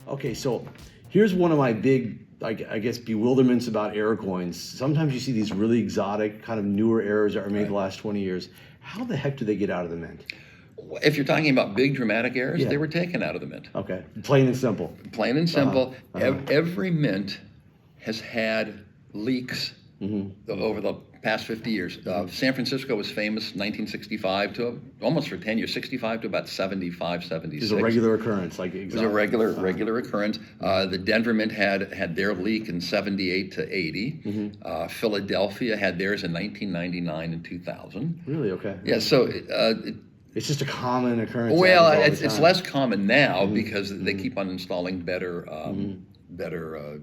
Okay, so here's one of my big, I guess, bewilderments about error coins. Sometimes you see these really exotic, kind of newer errors that are made the last 20 years. How the heck do they get out of the mint? If you're talking about big dramatic errors, Yeah. they were taken out of the mint. Okay, plain and simple. Plain and simple. Uh-huh. Every mint has had leaks over the past 50 years. San Francisco was famous 1965 to almost for 10 years, 65 to about 75, 76. It's a regular occurrence, like It was a regular occurrence. The Denver Mint had their leak in 78 to 80. Philadelphia had theirs in 1999 and 2000. Really? Okay. Yeah, so it's just a common occurrence. well, it's less common now because they keep on installing better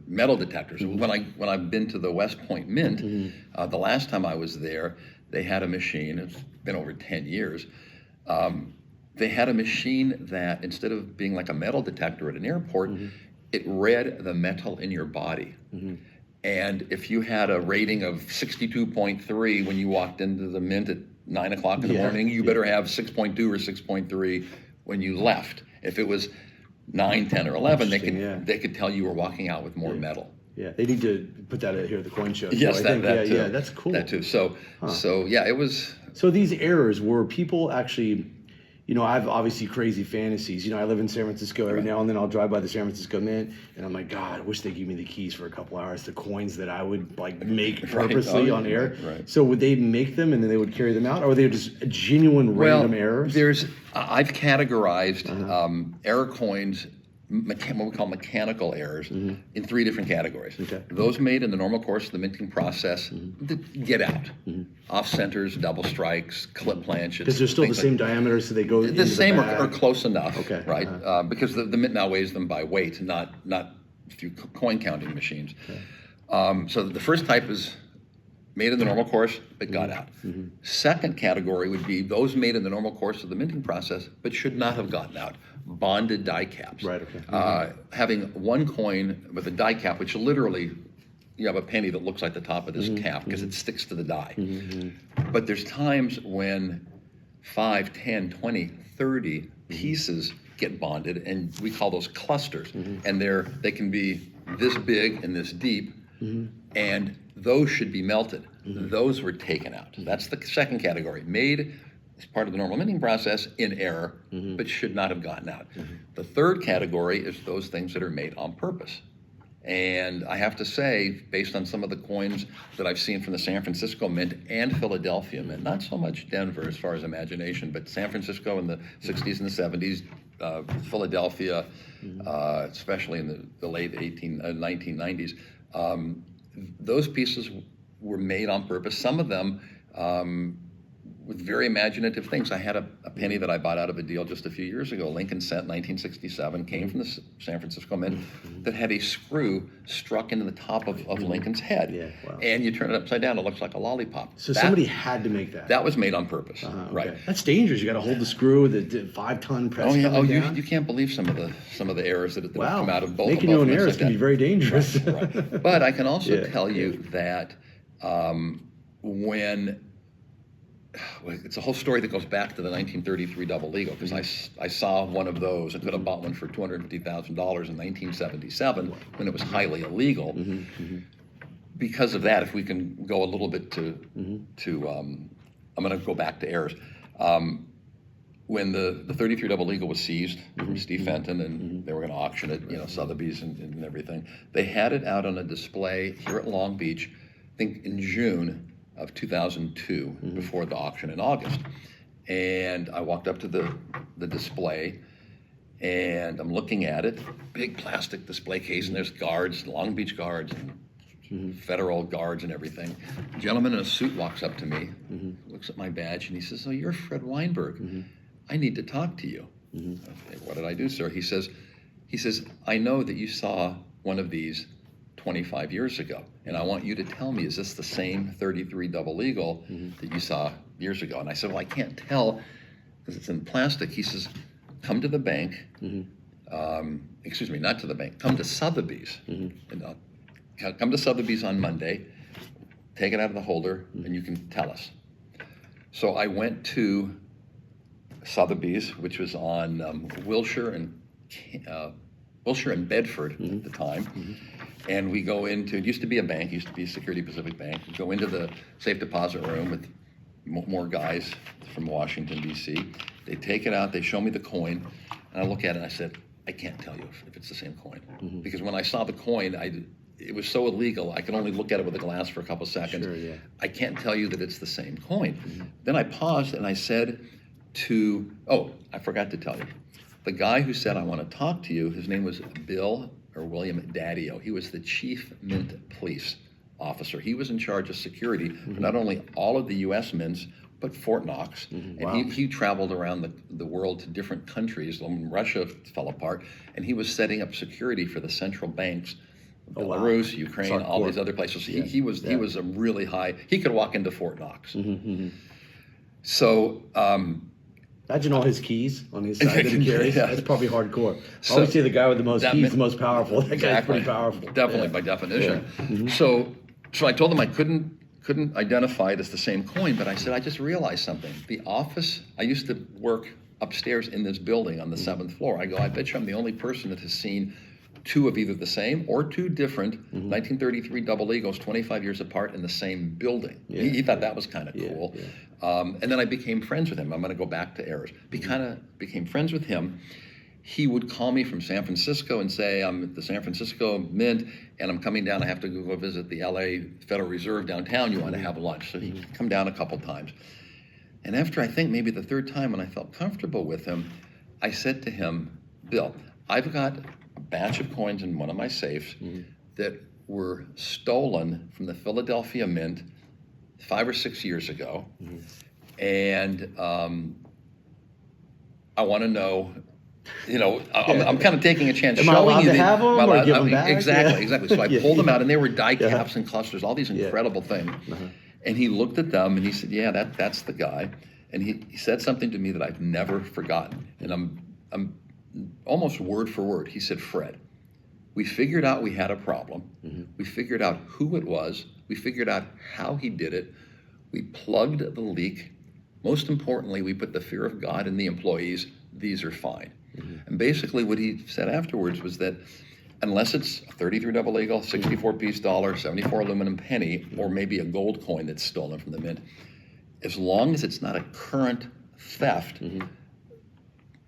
metal detectors. When I've been to the West Point Mint, the last time I was there, they had a machine. It's been over 10 years. They had a machine that instead of being like a metal detector at an airport, it read the metal in your body. And if you had a rating of 62.3 when you walked into the Mint at 9 o'clock in the morning, you better have 6.2 or 6.3 when you left. If it was 9, 10, or 11, they could tell you were walking out with more metal. Yeah, they need to put that here at the coin show. Yes, so that too. Yeah, that's cool. That too. So yeah, it was. So these errors were people actually, I've obviously crazy fantasies. I live in San Francisco every now and then. I'll drive by the San Francisco Mint, and I'm like, God, I wish they give me the keys for a couple hours, the coins that I would make purposely on air. Right. So would they make them and then they would carry them out, or were they just genuine random errors? I've categorized error coins, what we call mechanical errors, in 3 different categories. Okay. Those made in the normal course of the minting process, get out. Off centers, double strikes, clip planches. Because they're still the same diameter, so they go into the same bag. or close enough, Okay. right? Because the mint now weighs them by weight, not through coin counting machines. Okay. So the first type is made in the normal course, but got out. Second category would be those made in the normal course of the minting process, but should not have gotten out. Bonded die caps. Right, okay. Having one coin with a die cap, which literally, you have a penny that looks like the top of this cap because it sticks to the die. But there's times when 5, 10, 20, 30 pieces get bonded, and we call those clusters. And they can be this big and this deep, and those should be melted. Those were taken out. That's the second category. Made as part of the normal minting process in error, but should not have gotten out. The third category is those things that are made on purpose. And I have to say, based on some of the coins that I've seen from the San Francisco Mint and Philadelphia Mint, not so much Denver as far as imagination, but San Francisco in the 60s and the 70s, Philadelphia, especially in the late 1990s, those pieces were made on purpose. Some of them with very imaginative things. I had a penny that I bought out of a deal just a few years ago. Lincoln Cent, 1967, came from the San Francisco Mint that had a screw struck into the top of Lincoln's head. Yeah, wow. And you turn it upside down, it looks like a lollipop. So somebody had to make that. That was made on purpose, okay. right? That's dangerous. You got to hold the screw with a 5-ton press. You can't believe some of the errors that have come out of both. Making your own errors like can be very dangerous. Right. But I can also tell you that when it's a whole story that goes back to the 1933 double eagle, because I saw one of those and could have bought one for $250,000 in 1977 when it was highly illegal. Because of that, if we can go a little bit to I'm going to go back to errors. When the 33 double eagle was seized from Steve Fenton and they were going to auction it, Sotheby's and everything, they had it out on a display here at Long Beach, I think in June of 2002, before the auction in August. And I walked up to the display and I'm looking at it, big plastic display case, and there's guards, Long Beach guards, and federal guards and everything. A gentleman in a suit walks up to me, looks at my badge, and he says, "Oh, you're Fred Weinberg. I need to talk to you." Okay, what did I do, sir? He says, "I know that you saw one of these 25 years ago, and I want you to tell me, is this the same 33 double eagle that you saw years ago?" And I said, "Well, I can't tell because it's in plastic." He says, "Come to the bank, excuse me, not to the bank, come to Sotheby's, and come to Sotheby's on Monday, take it out of the holder, and you can tell us." So I went to Sotheby's, which was on Wilshire and Wilshire and Bedford at the time. And we go into, it used to be a bank, used to be Security Pacific Bank. We go into the safe deposit room with more guys from Washington, D.C. They take it out, they show me the coin, and I look at it and I said, I can't tell you if it's the same coin. Because when I saw the coin, it was so illegal, I could only look at it with a glass for a couple seconds. Sure, yeah. I can't tell you that it's the same coin. Then I paused and I said I forgot to tell you. The guy who said, I want to talk to you, his name was Bill or William Daddio. He was the chief mint police officer. He was in charge of security for not only all of the U.S. mints, but Fort Knox. And he traveled around the world to different countries. When Russia fell apart, and he was setting up security for the central banks, Belarus, Ukraine, all these other places. He was a really high, he could walk into Fort Knox. So, imagine all his keys on his side that he carries. That's probably hardcore. I always say the guy with the most keys, the most powerful. That guy's pretty powerful. Definitely, by definition. So I told him I couldn't identify it as the same coin, but I said, I just realized something. The office, I used to work upstairs in this building on the 7th floor. I go, I bet you I'm the only person that has seen two of either the same or two different 1933 double eagles 25 years apart in the same building. He thought that was kind of cool. And then I became friends with him. I'm going to go back to errors. Became friends with him. He would call me from San Francisco and say, I'm at the San Francisco Mint and I'm coming down. I have to go visit the LA Federal Reserve downtown. You want to have lunch? So he'd come down a couple times. And after I think maybe the third time when I felt comfortable with him, I said to him, Bill, I've got a batch of coins in one of my safes that were stolen from the Philadelphia Mint 5 or 6 years ago. And I want to know, I'm kind of taking a chance Am I allowed to have them or give them back? Exactly. So I pulled them out, and they were die caps and clusters, all these incredible things. And he looked at them, and he said, yeah, that's the guy. And he said something to me that I've never forgotten. And I'm almost word for word. He said, Fred, we figured out we had a problem. We figured out who it was. We figured out how he did it. We plugged the leak. Most importantly, we put the fear of God in the employees. These are fine. And basically what he said afterwards was that unless it's a 33 double eagle, 64 piece dollar, 74 aluminum penny, or maybe a gold coin that's stolen from the mint, as long as it's not a current theft,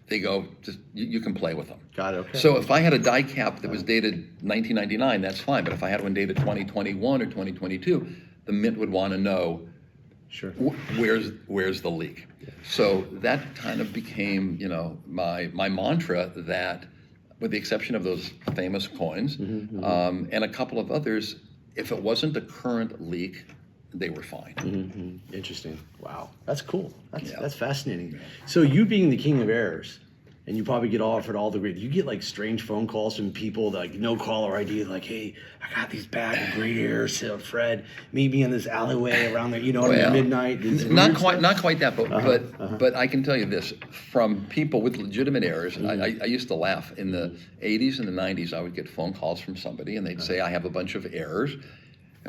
they go, just you can play with them. Got it, okay. So if I had a die cap that was dated 1999, that's fine. But if I had one dated 2021 or 2022, the mint would want to know, where's the leak? So that kind of became, my mantra, that with the exception of those famous coins and a couple of others, if it wasn't a current leak, they were fine. Interesting. Wow, that's cool. That's fascinating. So you being the king of errors, and you probably get offered all the great. You get like strange phone calls from people that, like, no caller ID, like, hey, I got these bag of great errors. Fred, meet me in this alleyway around there. Midnight. Not quite that, but I can tell you this from people with legitimate errors. I used to laugh in the 80s and the 90s. I would get phone calls from somebody, and they'd say, I have a bunch of errors.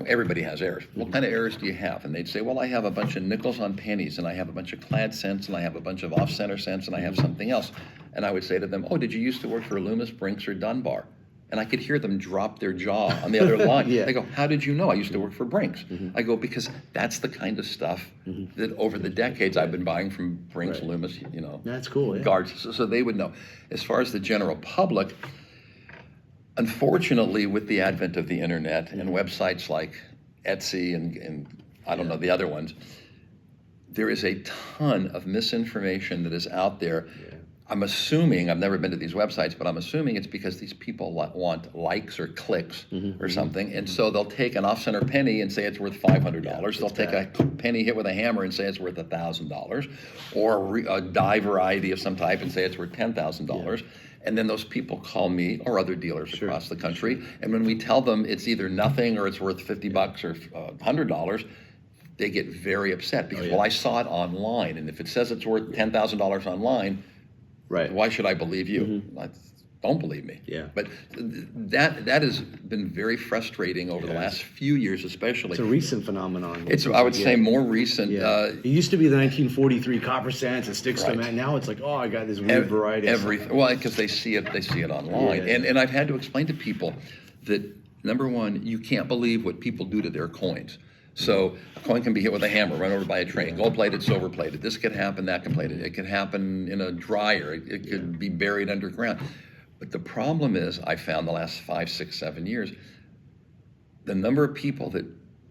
Everybody has errors. What kind of errors do you have? And they'd say, well, I have a bunch of nickels on pennies, and I have a bunch of clad cents, and I have a bunch of off-center cents, and I have something else. And I would say to them, oh, did you used to work for Loomis, Brinks, or Dunbar? And I could hear them drop their jaw on the other line. They go, how did you know? I used to work for Brinks. I go, because that's the kind of stuff that over the decades I've been buying from Brinks, Loomis, That's cool, guards. So they would know. As far as the general public, unfortunately, with the advent of the internet and websites like Etsy and I don't know the other ones, there is a ton of misinformation that is out there. I'm assuming, I've never been to these websites, but I'm assuming it's because these people want likes or clicks or something, and so they'll take an off-center penny and say it's worth $500. They'll take a penny hit with a hammer and say it's worth $1,000, or a die variety of some type and say it's worth $10,000. And then those people call me or other dealers across the country, and when we tell them it's either nothing or it's worth $50 or $100, they get very upset because, well, I saw it online, and if it says it's worth $10,000 online, why should I believe you? don't believe me. Yeah. But that has been very frustrating over the last few years, especially. It's a recent phenomenon. It's, I would say, more recent. It used to be the 1943 copper cents and sticks to them. Now it's like, oh, I got this weird variety. Everything. Well, because they see it online, and I've had to explain to people that, number one, you can't believe what people do to their coins. So a coin can be hit with a hammer, run over by a train, gold-plated, silver-plated. This could happen, that can plated. It could happen in a dryer. It could be buried underground. But the problem is, I found the last 5, 6, 7 years, the number of people that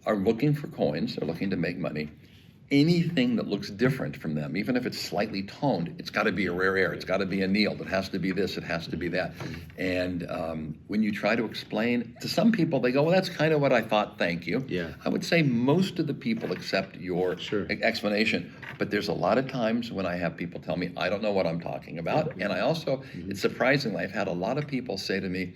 are looking for coins, they're looking to make money, anything that looks different from them, even if it's slightly toned, it's got to be a rare air, it's got to be annealed, it has to be this, it has to be that. And when you try to explain, to some people, they go, well, that's kind of what I thought, thank you. Yeah. I would say most of the people accept your explanation, but there's a lot of times when I have people tell me, I don't know what I'm talking about. And I also, it's surprising, I've had a lot of people say to me,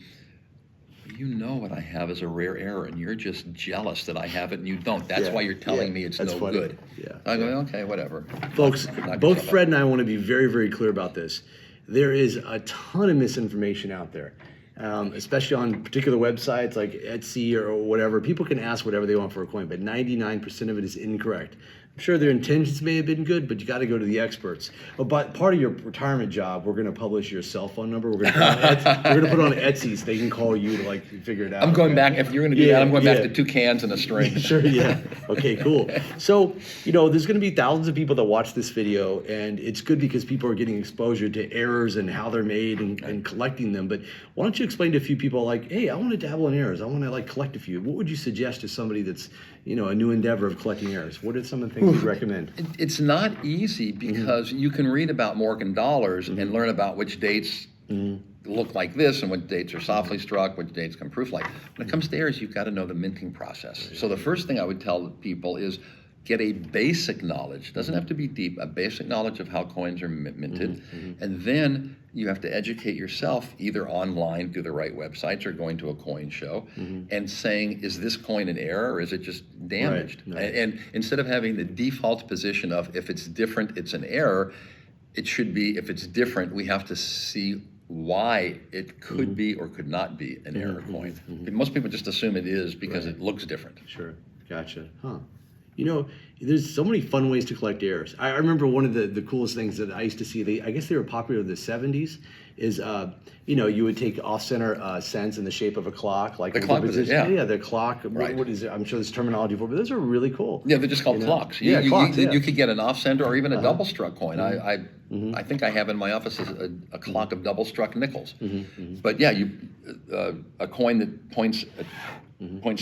you know what I have is a rare error, and you're just jealous that I have it and you don't. That's why you're telling me it's no good. Yeah. I go, okay, whatever. Folks, both Fred and I want to be very, very clear about this. There is a ton of misinformation out there, especially on particular websites like Etsy or whatever. People can ask whatever they want for a coin, but 99% of it is incorrect. I'm sure their intentions may have been good, but you got to go to the experts. But part of your retirement job, we're going to publish your cell phone number. We're going to put on Etsy so they can call you to like figure it out. I'm going back. If you're going to do that, I'm going back to 2 cans and a string. Sure. Yeah. Okay. Cool. So there's going to be thousands of people that watch this video, and it's good because people are getting exposure to errors and how they're made and collecting them. But why don't you explain to a few people like, hey, I want to dabble in errors. I want to like collect a few. What would you suggest to somebody that's a new endeavor of collecting errors? What are some of the things you'd recommend? It's not easy because you can read about Morgan dollars and learn about which dates look like this and what dates are softly struck, which dates come proof-like. When it comes to errors, you've got to know the minting process. So the first thing I would tell people is get a basic knowledge, doesn't have to be deep, a basic knowledge of how coins are minted, and then you have to educate yourself either online through the right websites or going to a coin show and saying, is this coin an error or is it just damaged? Right. And instead of having the default position of if it's different, it's an error, it should be if it's different, we have to see why it could be or could not be an error coin. Most people just assume it is because it looks different. Sure, gotcha. Huh. There's so many fun ways to collect errors. I remember one of the coolest things that I used to see, I guess they were popular in the 70s, is, you would take off-center cents in the shape of a clock. Like the clock position, Yeah, the clock. Right. What is it? I'm sure there's terminology for it, but those are really cool. Yeah, they're just called clocks. Clocks, you could get an off-center or even a double-struck coin. I think I have in my office a clock of double-struck nickels. But yeah, a coin that points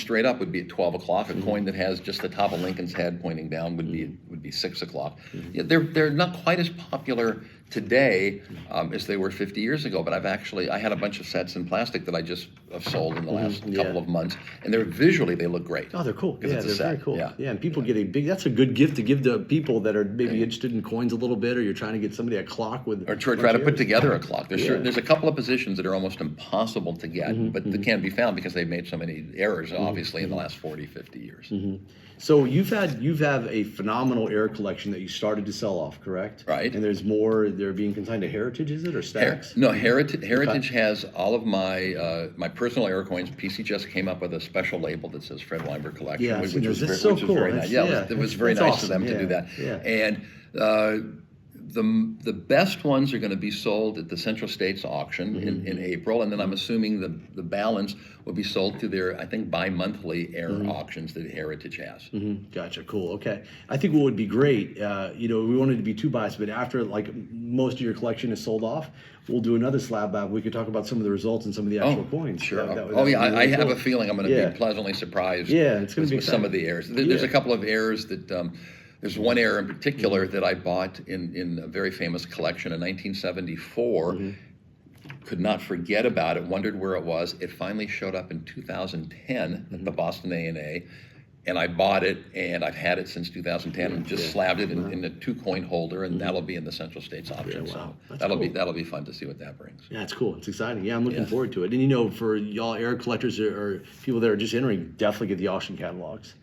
straight up would be at 12 o'clock. A coin that has just the top of Lincoln's head pointing down would be 6 o'clock. Yeah, they're not quite as popular today as they were 50 years ago, but I had a bunch of sets in plastic that I just have sold in the last couple of months, and visually they look great. Oh, they're cool. Yeah, they're very cool. Yeah, and people get that's a good gift to give to people that are maybe interested in coins a little bit, or you're trying to get somebody a clock with. Or try to put together a clock. There's a couple of positions that are almost impossible to get, but that can be found because they've made so many errors, obviously, in the last 40, 50 years. So you've had a phenomenal error collection that you started to sell off, correct? Right. And there's more. They're being consigned to Heritage, is it, or Stacks? No, Heritage has all of my my personal error coins. PCGS came up with a special label that says Fred Weinberg Collection, Yeah, which was so cool. very nice. It was very nice awesome. of them to do that. Yeah. And the best ones are going to be sold at the Central States auction in April, and then I'm assuming the balance will be sold through their, I think, bi-monthly error auctions that Heritage has. Gotcha. Cool. Okay. I think what would be great, we wanted to be too biased, but after like most of your collection is sold off, we'll do another Slab Lab. We could talk about some of the results and some of the actual coins. Sure. I have a feeling I'm going to be pleasantly surprised. Yeah, it's going to be with some of the errors. There's a couple of errors that. There's one error in particular that I bought in a very famous collection in 1974. Could not forget about it, wondered where it was. It finally showed up in 2010 at the Boston A&A, and I bought it, and I've had it since 2010 and just slabbed it in a 2-coin holder, and that'll be in the Central States auction. Yeah, wow. So that'll be fun to see what that brings. Yeah, it's cool. It's exciting. Yeah, I'm looking forward to it. And for y'all error collectors or people that are just entering, definitely get the auction catalogs.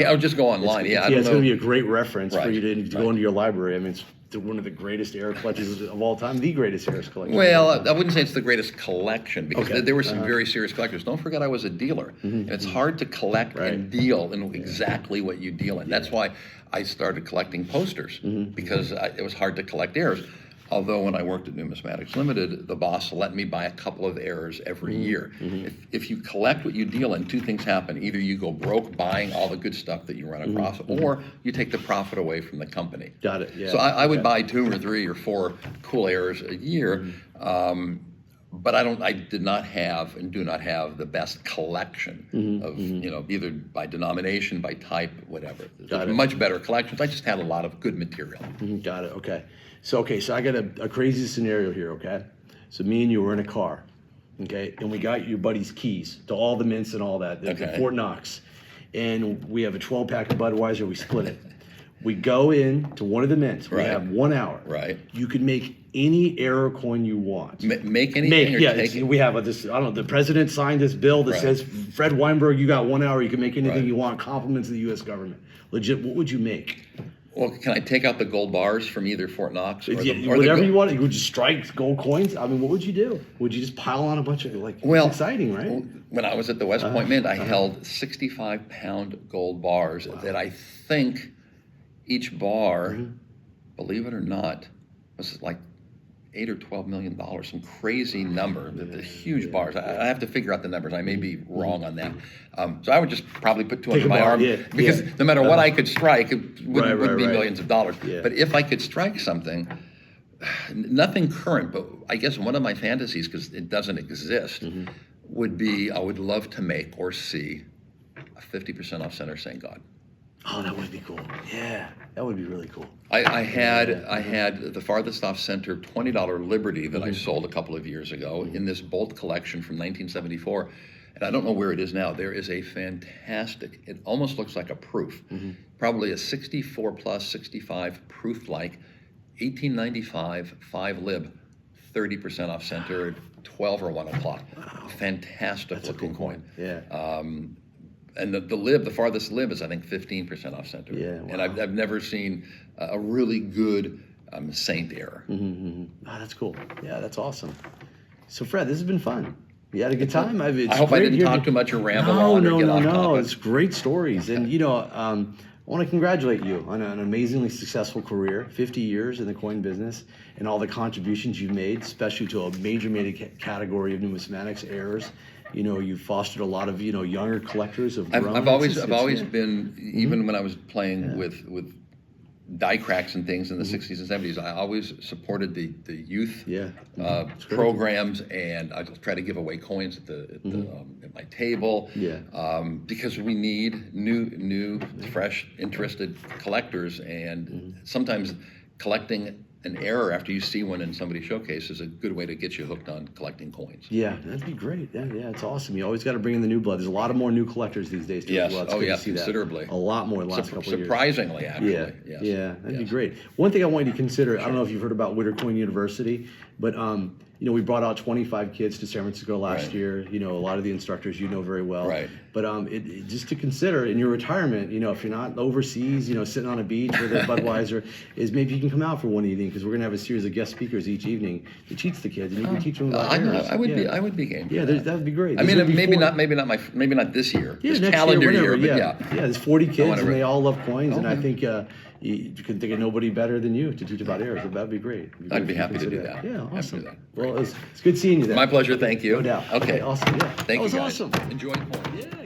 I'll just go online. It's going to be a great reference for you to go into your library. I mean, one of the greatest error collectors of all time, the greatest error collector. Well, I wouldn't say it's the greatest collection because Okay. there were some very serious collectors. Don't forget I was a dealer. And it's hard to collect and deal in exactly what you deal in. That's why I started collecting posters because it was hard to collect errors. Although when I worked at Numismatics Limited, the boss let me buy a couple of errors every year. If you collect what you deal in, two things happen. Either you go broke buying all the good stuff that you run across, or you take the profit away from the company. Got it. Yeah. So I would buy 2 or 3 or 4 cool errors a year, but I did not have and do not have the best collection of either by denomination, by type, whatever. Got it. Much better collections. I just had a lot of good material. Got it. Okay. So I got a crazy scenario here. Okay. So me and you were in a car. Okay, and we got your buddy's keys to all the mints and all that. The Fort Knox, and we have a 12-pack of Budweiser. We split it. We go in to one of the mints. We have 1 hour. Right. You can make any error coin you want. Make anything or take it? We have this. I don't know. The president signed this bill that says, Fred Weinberg, you got 1 hour. You can make anything you want. Compliments of the U.S. government. Legit. What would you make? Well, can I take out the gold bars from either Fort Knox or whatever you want? You would just strike gold coins. I mean, what would you do? Would you just pile on a bunch of it's exciting, right? When I was at the West Point Mint, I held 65-pound gold bars that I think each bar, believe it or not, was like $8 or $12 million, some crazy number. The huge bars. I have to figure out the numbers. I may be wrong on that. So I would just probably put 200 in my arm because no matter what I could strike, it wouldn't be millions of dollars. But if I could strike something, nothing current, but I guess one of my fantasies, because it doesn't exist, would be I would love to make or see a 50% off center St. God. Oh, that would be cool. Yeah, that would be really cool. I had the farthest off center $20 Liberty that I sold a couple of years ago in this Bolt collection from 1974, and I don't know where it is now. There is a fantastic, it almost looks like a proof, probably a 64 plus 65 proof like 1895 5 lib, 30% off center, 12 or 1 o'clock. Wow. Fantastic. That's looking a cool coin. Yeah. And the farthest lib is I think 15% off center. Yeah, wow. And I've never seen a really good Saint error. Oh, that's cool. Yeah, that's awesome. So Fred, this has been fun. You had a good time. I hope I didn't talk too much or ramble on or get off topic. No. It's great stories, and I want to congratulate you on an amazingly successful career, 50 years in the coin business, and all the contributions you've made, especially to a major category of numismatics errors. You've fostered a lot of younger collectors of. I've always been, even when I was playing with die cracks and things in the 60s and 70s, I always supported the youth programs, and I try to give away coins at my table. Because we need new, fresh, interested collectors, and sometimes collecting an error after you see one in somebody's showcase is a good way to get you hooked on collecting coins. Yeah, that'd be great. Yeah, it's awesome. You always got to bring in the new blood. There's a lot of more new collectors these days. Yes. Considerably. A lot more in the last couple of years. Surprisingly, actually. Yeah, that'd be great. One thing I want you to consider, I don't know if you've heard about Witter Coin University, but we brought out 25 kids to San Francisco last year. A lot of the instructors very well. Right. But just to consider in your retirement, if you're not overseas, sitting on a beach with a Budweiser, is maybe you can come out for one evening, because we're gonna have a series of guest speakers each evening to teach the kids, and you can teach them about errors. I would be game. Yeah, that would be great. I mean, maybe not this year. Yeah, this next calendar year, year, but there's 40 kids and they all love coins, and I think you can think of nobody better than you to teach about errors. That'd be great. I'd be happy to do that. Yeah, awesome. Well, it's good seeing you there. My pleasure. Thank you. No doubt. Okay. Awesome. Yeah. Thank you, guys. Awesome. Enjoy coin. Yeah.